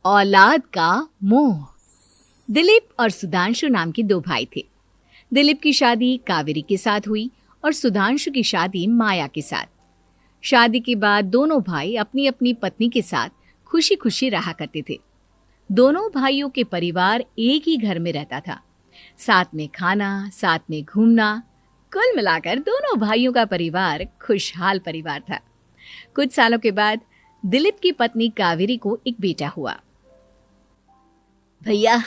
औलाद का मोह। दिलीप और सुधांशु नाम के दो भाई थे। दिलीप की शादी कावेरी के साथ हुई और सुधांशु की शादी माया के साथ। शादी के बाद दोनों भाई अपनी अपनी पत्नी के साथ खुशी खुशी रहा करते थे। दोनों भाइयों के परिवार एक ही घर में रहता था। साथ में खाना, साथ में घूमना, कुल मिलाकर दोनों भाइयों का परिवार खुशहाल परिवार था। कुछ सालों के बाद दिलीप की पत्नी कावेरी को एक बेटा हुआ। भैया,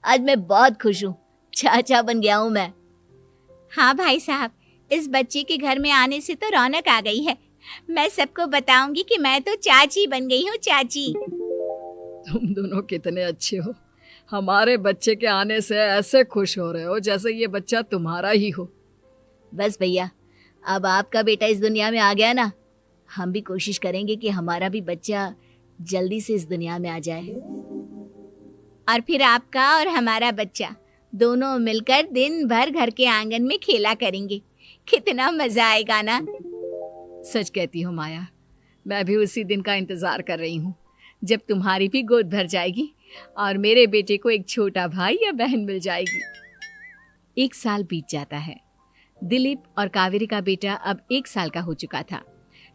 आज मैं बहुत खुश हूँ। चाचा बन गया हूँ मैं। हाँ भाई साहब, इस बच्चे के घर में आने से तो रौनक आ गई है। मैं सबको बताऊंगी कि मैं तो चाची बन गई हूँ, चाची। तुम दोनों कितने अच्छे हो। हमारे बच्चे के आने से ऐसे खुश हो रहे हो जैसे ये बच्चा तुम्हारा ही हो। बस भैया, अब आपका बेटा इस दुनिया में आ गया ना, हम भी कोशिश करेंगे कि हमारा भी बच्चा जल्दी से इस दुनिया में आ जाए। और फिर आपका और हमारा बच्चा दोनों मिलकर दिन भर घर के आंगन में खेला करेंगे। कितना मजा आएगा ना। सच कहती हूँ माया, मैं भी उसी दिन का इंतजार कर रही हूँ जब तुम्हारी भी गोद भर जाएगी और मेरे बेटे को एक छोटा भाई या बहन मिल जाएगी। 1 साल बीत जाता है। दिलीप और कावेरी का बेटा अब 1 साल का हो चुका था,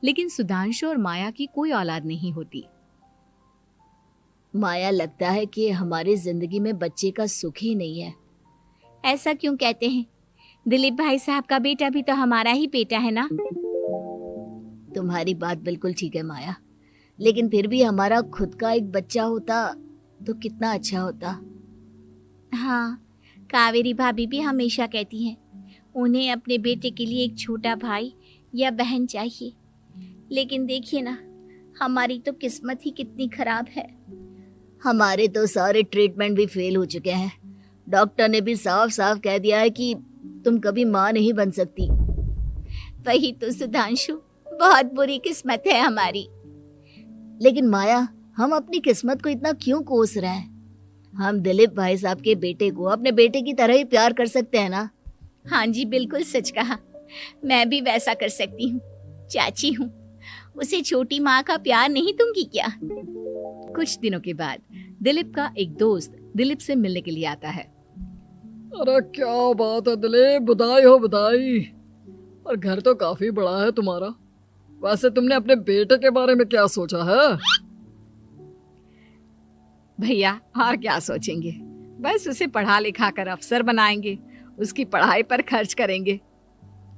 लेकिन सुधांशु और माया की कोई औलाद नहीं होती। माया, लगता है कि हमारी जिंदगी में बच्चे का सुख ही नहीं है। ऐसा क्यों कहते हैं? दिलीप भाई साहब का बेटा भी तो हमारा ही बेटा है ना। तुम्हारी बात बिल्कुल ठीक है माया, लेकिन फिर भी हमारा खुद का एक बच्चा होता तो कितना अच्छा होता। हाँ, कावेरी भाभी भी हमेशा कहती हैं उन्हें अपने बेटे के लिए एक छोटा भाई या बहन चाहिए। लेकिन देखिए ना, हमारी तो किस्मत ही कितनी खराब है। हमारे तो सारे ट्रीटमेंट भी फेल हो चुके हैं। डॉक्टर ने भी साफ साफ कह दिया है कि तुम कभी माँ नहीं बन सकती। वही तो सुधांशु, बहुत बुरी किस्मत है हमारी। लेकिन माया, हम अपनी किस्मत को इतना क्यों कोस रहे हैं? हम दिलीप भाई साहब के बेटे को अपने बेटे की तरह ही प्यार कर सकते हैं ना। हाँ जी, बिल्कुल सच कहा। मैं भी वैसा कर सकती हूँ। चाची हूँ, उसे छोटी माँ का प्यार नहीं दूंगी क्या? कुछ दिनों के बाद दिलीप का एक दोस्त दिलीप से मिलने के लिए आता है। अरे क्या बात है दिलीप, बधाई हो बधाई। और घर तो काफी बड़ा है तुम्हारा। वैसे तुमने अपने बेटे के बारे में क्या सोचा है? भैया, और क्या सोचेंगे, बस उसे पढ़ा लिखा कर अफसर बनाएंगे, उसकी पढ़ाई पर खर्च करेंगे।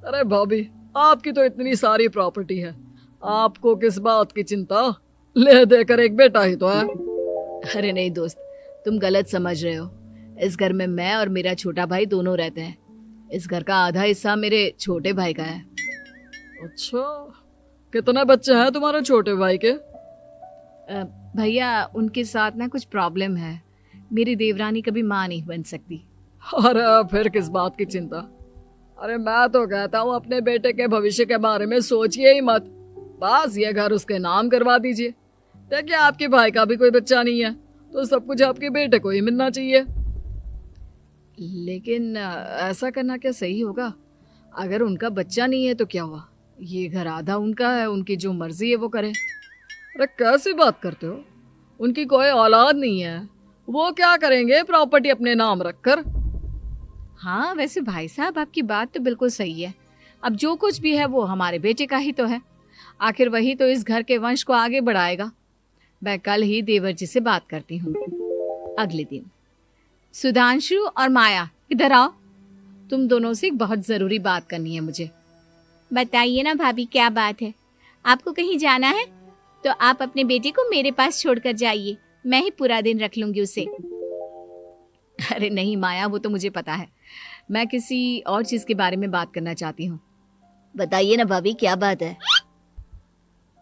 अरे भाभी, आपकी तो इतनी सारी प्रॉपर्टी है, आपको किस बात की चिंता? ले देकर एक बेटा ही तो है। अरे नहीं दोस्त, तुम गलत समझ रहे हो। इस घर में मैं और मेरा छोटा भाई दोनों रहते हैं। इस घर का आधा हिस्सा मेरे छोटे भाई का है। अच्छा, कितने बच्चे हैं तुम्हारे छोटे भाई के? भैया, उनके साथ ना कुछ प्रॉब्लम है। मेरी देवरानी कभी माँ नहीं बन सकती। अरे फिर किस बात की चिंता? अरे मैं तो कहता हूँ अपने बेटे के भविष्य के बारे में सोचिए ही मत। बस ये घर उसके नाम करवा दीजिए। देखिए, आपके भाई का भी कोई बच्चा नहीं है तो सब कुछ आपके बेटे को ही मिलना चाहिए। लेकिन ऐसा करना क्या सही होगा? अगर उनका बच्चा नहीं है तो क्या हुआ? ये घर आधा उनका है, उनकी जो मर्जी है वो करे। अरे कैसी बात करते हो? उनकी कोई औलाद नहीं है, वो क्या करेंगे प्रॉपर्टी अपने नाम रखकर? हाँ, वैसे भाई साहब, आपकी बात तो बिल्कुल सही है। अब जो कुछ भी है वो हमारे बेटे का ही तो है। आखिर वही तो इस घर के वंश को आगे बढ़ाएगा। मैं कल ही देवर जी से बात करती हूँ। अगले दिन सुधांशु और माया, इधर आओ। तुम दोनों से एक बहुत जरूरी बात करनी है मुझे। बताइए ना भाभी, क्या बात है? आपको कहीं जाना है तो आप अपने बेटे को मेरे पास छोड़कर जाइए। मैं ही पूरा दिन रख लूंगी उसे। अरे नहीं माया, वो तो मुझे पता है। मैं किसी और चीज के बारे में बात करना चाहती हूँ। बताइए ना भाभी, क्या बात है?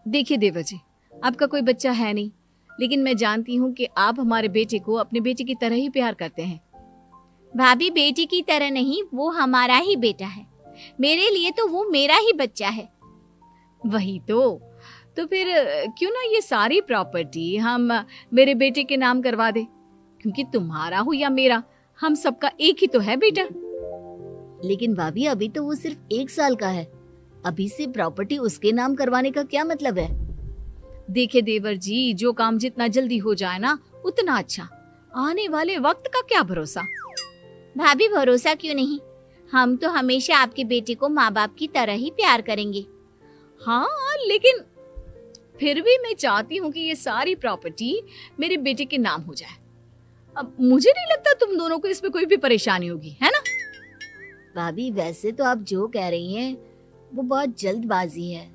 देखिए देवर जी, आपका कोई बच्चा है नहीं, लेकिन मैं जानती हूँ कि आप हमारे बेटे को अपने बेटे की तरह ही प्यार करते हैं। भाभी, बेटी की तरह नहीं, वो हमारा ही बेटा है। मेरे लिए तो वो मेरा ही बच्चा है। वही तो फिर क्यों ना ये सारी प्रॉपर्टी हम मेरे बेटे के नाम करवा दे, क्योंकि तुम्हारा हो या मेरा, हम सबका एक ही तो है बेटा। लेकिन भाभी, अभी तो वो सिर्फ 1 साल का है। अभी से प्रॉपर्टी उसके नाम करवाने का क्या मतलब है? देखिए देवर जी, जो काम जितना जल्दी हो जाए ना, उतना अच्छा। आने वाले वक्त का क्या भरोसा। भाभी भरोसा क्यों नहीं, हम तो हमेशा आपके बेटे को माँ बाप की तरह ही प्यार करेंगे। हाँ, लेकिन फिर भी मैं चाहती हूँ कि ये सारी प्रॉपर्टी मेरे बेटे के नाम हो जाए। अब मुझे नहीं लगता तुम दोनों को इसमें कोई भी परेशानी होगी, है ना? भाभी वैसे तो आप जो कह रही हैं वो बहुत जल्दबाजी है,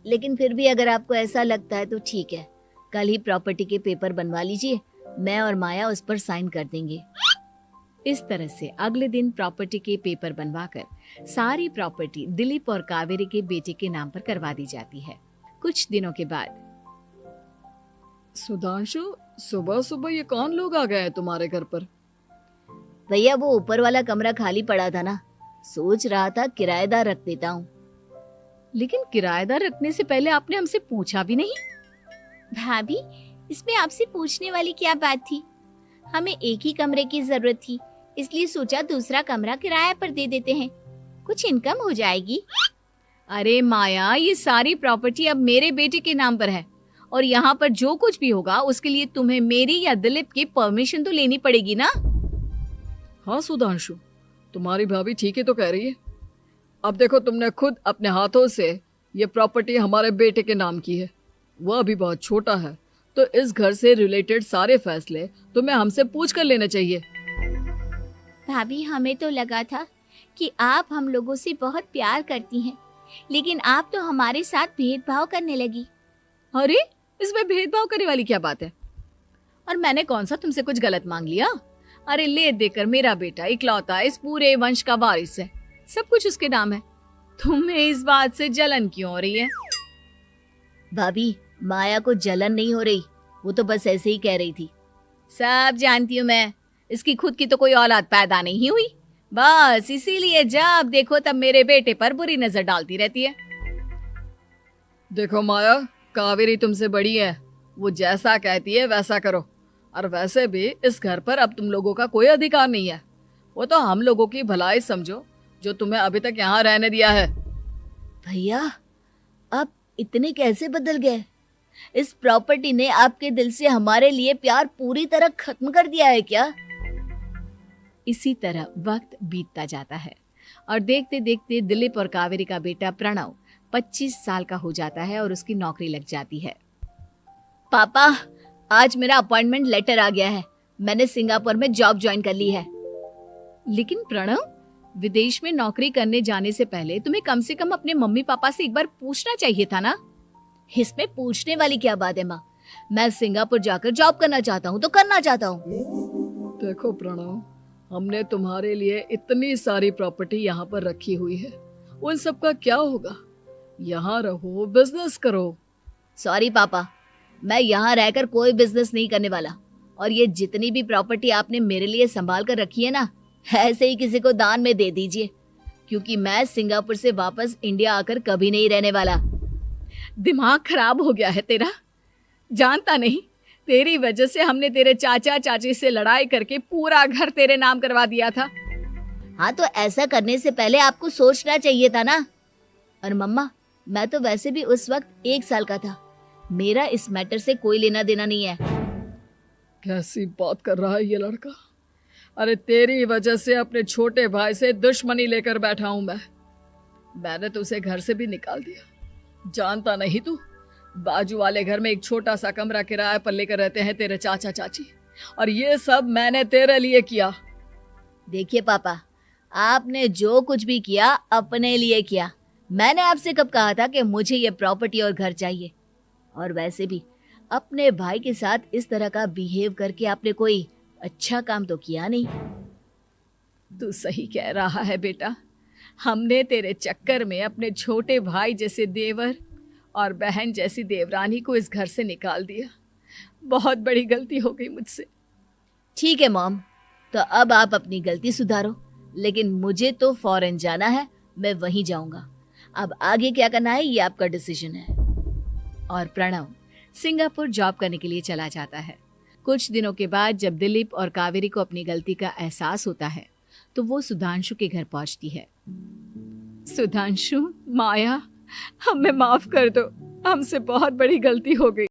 लेकिन फिर भी अगर आपको ऐसा लगता है तो ठीक है, कल ही प्रॉपर्टी के पेपर बनवा लीजिए, मैं और माया उस पर साइन कर देंगे। इस तरह से अगले दिन प्रॉपर्टी के पेपर बनवाकर सारी प्रॉपर्टी दिलीप और कावेरी के बेटे के नाम पर करवा दी जाती है। कुछ दिनों के बाद सुधांशु, सुबह सुबह ये कौन लोग आ गए हैं तुम्हारे घर पर? भैया वो ऊपर वाला कमरा खाली पड़ा था ना, सोच रहा था किराएदार रख देता हूँ। लेकिन किराएदार रखने से पहले आपने हमसे पूछा भी नहीं। भाभी इसमें आपसे पूछने वाली क्या बात थी, हमें एक ही कमरे की जरूरत थी, इसलिए सोचा दूसरा कमरा किराए पर दे देते हैं, कुछ इनकम हो जाएगी। अरे माया, ये सारी प्रॉपर्टी अब मेरे बेटे के नाम पर है और यहाँ पर जो कुछ भी होगा उसके लिए तुम्हें मेरी या दिलीप की परमिशन तो लेनी पड़ेगी ना। हाँ सुधांशु, तुम्हारी भाभी ठीक ही तो कह रही है। अब देखो, तुमने खुद अपने हाथों से ये प्रॉपर्टी हमारे बेटे के नाम की है, वह अभी बहुत छोटा है, तो इस घर से रिलेटेड सारे फैसले तुम्हें हमसे पूछ कर लेने चाहिए। भाभी हमें तो लगा था कि आप हम लोगों से बहुत प्यार करती हैं, लेकिन आप तो हमारे साथ भेदभाव करने लगी। अरे, इसमें भेदभाव करने वाली क्या बात है? और मैंने कौन सा तुमसे कुछ गलत मांग लिया? अरे ले देकर मेरा बेटा इकलौता इस पूरे वंश का वारिस है, सब कुछ उसके नाम है। तुम्हें इस बात से जलन क्यों हो रही है? भाभी माया को जलन नहीं हो रही, वो तो बस ऐसे ही कह रही थी। सब जानती हूँ मैं, इसकी खुद की तो कोई औलाद पैदा नहीं हुई, बस इसीलिए जब देखो तब मेरे बेटे पर बुरी नजर डालती रहती है। देखो माया, कावेरी तुमसे बड़ी है, वो जैसा कहती है वैसा करो। और वैसे भी इस घर पर अब तुम लोगों का कोई अधिकार नहीं है, वो तो हम लोगों की भलाई समझो जो तुम्हें अभी तक यहाँ रहने दिया है। भैया आप इतने कैसे बदल गए? इस प्रॉपर्टी ने आपके दिल से हमारे लिए प्यार पूरी तरह खत्म कर दिया है क्या? इसी तरह वक्त बीतता जाता है और देखते देखते दिलीप और कावेरी का बेटा प्रणव 25 साल का हो जाता है और उसकी नौकरी लग जाती है। पापा आज मेरा अपॉइंटमेंट लेटर आ गया है, मैंने सिंगापुर में जॉब ज्वाइन कर ली है। लेकिन प्रणव, विदेश में नौकरी करने जाने से पहले तुम्हें कम से कम अपने मम्मी पापा से एक बार पूछना चाहिए था ना। इसमें पूछने वाली क्या बात है माँ, मैं सिंगापुर जाकर जॉब करना चाहता हूँ तो करना चाहता हूँ। देखो प्रणव, हमने तुम्हारे लिए इतनी सारी प्रॉपर्टी यहाँ पर रखी हुई है, उन सब का क्या होगा? यहाँ रहो, बिजनेस करो। सॉरी पापा, मैं यहाँ रहकर कोई बिजनेस नहीं करने वाला, और ये जितनी भी प्रॉपर्टी आपने मेरे लिए संभाल कर रखी है ना, ऐसे ही किसी को दान में दे दीजिए, क्योंकि मैं सिंगापुर से वापस इंडिया आकर कभी नहीं रहने वाला। दिमाग खराब हो गया है तेरा, जानता नहीं तेरी वजह से हमने तेरे चाचा चाची से लड़ाई करके पूरा घर तेरे नाम करवा दिया था। हाँ तो ऐसा करने से पहले आपको सोचना चाहिए था ना। और मम्मा, मैं तो वैसे भी उस वक्त 1 साल का था, मेरा इस मैटर से कोई लेना देना नहीं है। कैसी बात कर रहा है ये लड़का? अरे तेरी वजह से अपने छोटे भाई से दुश्मनी लेकर बैठा हूं मैंने तो उसे घर से भी निकाल दिया। जानता नहीं तू, बाजू वाले घर में एक छोटा सा कमरा किराए पर लेकर रहते हैं तेरे चाचा चाची, और ये सब मैंने तेरे लिए किया। देखिए पापा, आपने जो कुछ भी किया अपने लिए किया। मैंने आपसे कब कहा था कि मुझे ये प्रॉपर्टी और घर चाहिए? और वैसे भी अपने भाई के साथ इस तरह का बिहेव करके आपने कोई अच्छा काम तो किया नहीं। तू सही कह रहा है बेटा, हमने तेरे चक्कर में अपने छोटे भाई जैसे देवर और बहन जैसी देवरानी को इस घर से निकाल दिया। बहुत बड़ी गलती हो गई मुझसे। ठीक है मॉम, तो अब आप अपनी गलती सुधारो, लेकिन मुझे तो फॉरेन जाना है, मैं वहीं जाऊंगा। अब आगे क्या करना है ये आपका डिसीजन है। और प्रणव सिंगापुर जॉब करने के लिए चला जाता है। कुछ दिनों के बाद जब दिलीप और कावेरी को अपनी गलती का एहसास होता है तो वो सुधांशु के घर पहुंचती है। सुधांशु, माया, हमें माफ कर दो, हमसे बहुत बड़ी गलती हो गई।